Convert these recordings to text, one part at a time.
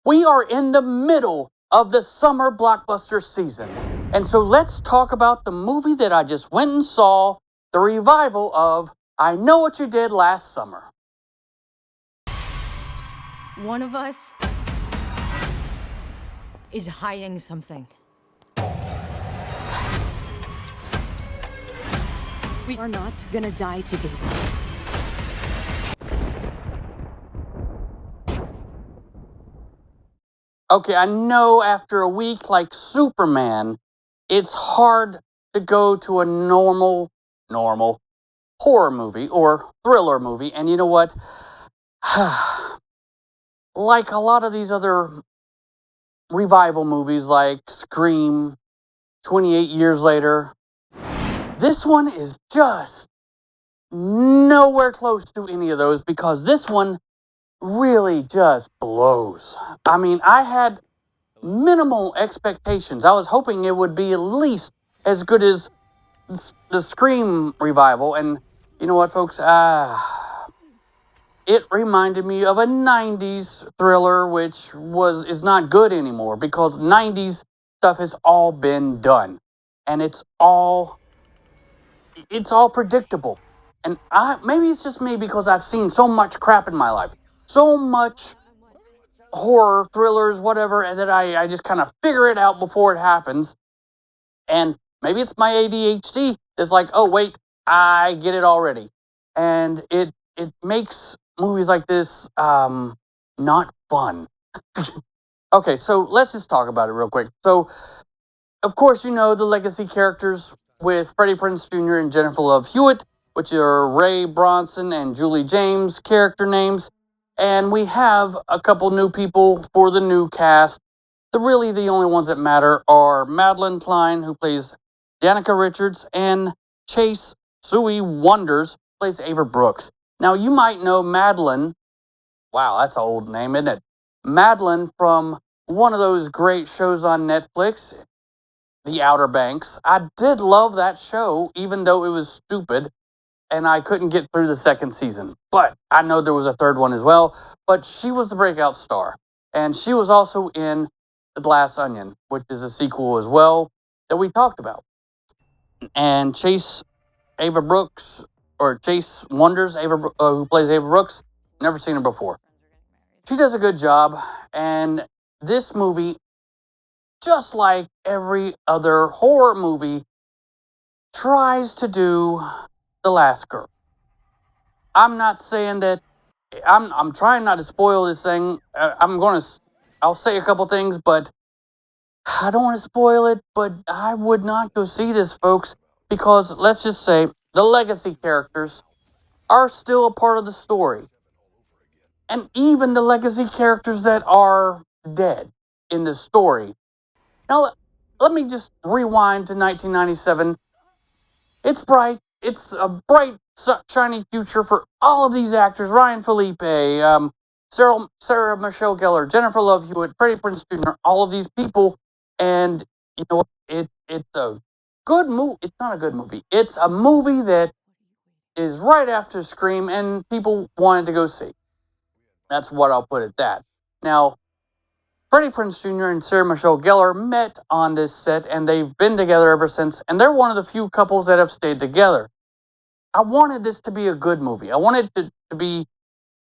We are in the middle of the summer blockbuster season. And so let's talk about the movie that I just went and saw, the revival of I Know What You Did Last Summer. One of us is hiding something. We are not gonna die today. Okay, I know after a week like Superman, it's hard to go to a normal horror movie or thriller movie. And you know what? Like a lot of these other revival movies like Scream, 28 Years Later, this one is just nowhere close to any of those because this one really just blows. I mean, I had minimal expectations. I was hoping it would be at least as good as the Scream revival, and you know what, folks? It reminded me of a 90s thriller, which is not good anymore because 90s stuff has all been done, and it's all predictable. And maybe it's just me because I've seen so much crap in my life, so much horror, thrillers, whatever, and that I just kind of figure it out before it happens. And maybe it's my ADHD that's like, oh wait, I get it already. And it makes movies like this not fun. Okay, so let's just talk about it real quick. So, of course, you know the legacy characters with Freddie Prinze Jr. and Jennifer Love Hewitt, which are Ray Bronson and Julie James character names. And we have a couple new people for the new cast. The only ones that matter are Madeline Klein, who plays Danica Richards, and Chase Sui Wonders plays Ava Brooks. Now, you might know Madeline. Wow, that's an old name, isn't it? Madeline from one of those great shows on Netflix, The Outer Banks. I did love that show, even though it was stupid, and I couldn't get through the second season. But I know there was a third one as well, but she was the breakout star. And she was also in The Glass Onion, which is a sequel as well that we talked about. And Chase Wonders, who plays Ava Brooks, never seen her before. She does a good job, and this movie, just like every other horror movie, tries to do The Last Girl. I'm not saying that. I'm trying not to spoil this thing. I'll say a couple things, but I don't want to spoil it. But I would not go see this, folks, because let's just say the legacy characters are still a part of the story, and even the legacy characters that are dead in the story. Now, let me just rewind to 1997. It's bright. It's a bright, shiny future for all of these actors. Ryan Felipe, Sarah Michelle Gellar, Jennifer Love Hewitt, Freddie Prinze Jr., all of these people. And, you know, it's a good movie. It's not a good movie. It's a movie that is right after Scream and people wanted to go see. That's what I'll put at that. Now, Freddie Prinze Jr. and Sarah Michelle Gellar met on this set, and they've been together ever since, and they're one of the few couples that have stayed together. I wanted this to be a good movie. I wanted it to be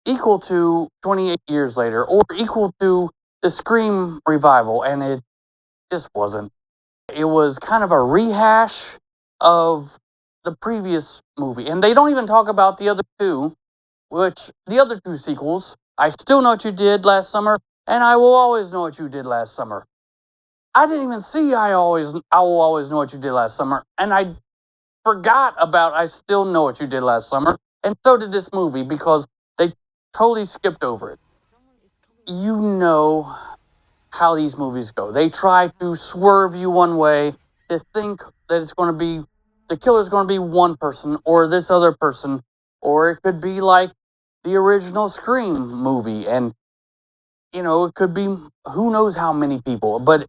equal to 28 Years Later, or equal to the Scream revival, and it just wasn't. It was kind of a rehash of the previous movie, and they don't even talk about the other two, the other two sequels, I Still Know What You Did Last Summer, and I Will Always Know What You Did Last Summer. I didn't even see I Will Always Know What You Did Last Summer, and I forgot about I Still Know What You Did Last Summer, and so did this movie because they totally skipped over it. You know how these movies go. They try to swerve you one way to think that the killer's going to be one person or this other person, or it could be like the original Scream movie, and it could be who knows how many people, but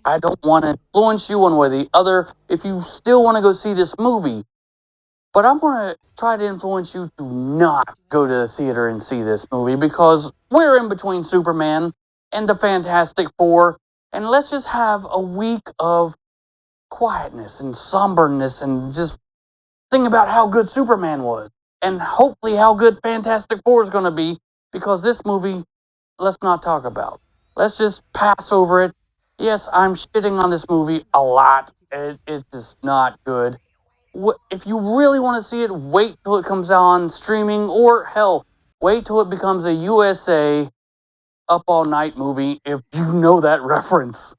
I don't want to influence you one way or the other if you still want to go see this movie. But I'm going to try to influence you to not go to the theater and see this movie because we're in between Superman and the Fantastic Four, and let's just have a week of quietness and somberness and just think about how good Superman was, and hopefully how good Fantastic Four is going to be, because this movie, let's not talk about. Let's just pass over it. Yes, I'm shitting on this movie a lot. It's just not good. If you really want to see it, wait till it comes on streaming, or hell, wait till it becomes a USA Up All Night movie, if you know that reference.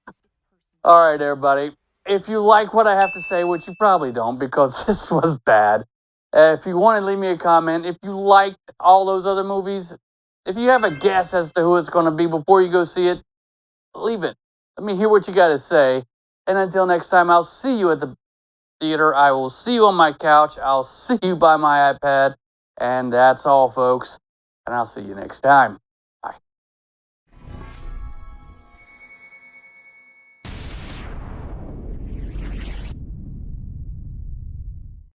Alright, everybody. If you like what I have to say, which you probably don't because this was bad, if you want to leave me a comment, if you liked all those other movies, if you have a guess as to who it's going to be before you go see it, leave it. Let me hear what you got to say. And until next time, I'll see you at the theater. I will see you on my couch. I'll see you by my iPad. And that's all, folks. And I'll see you next time.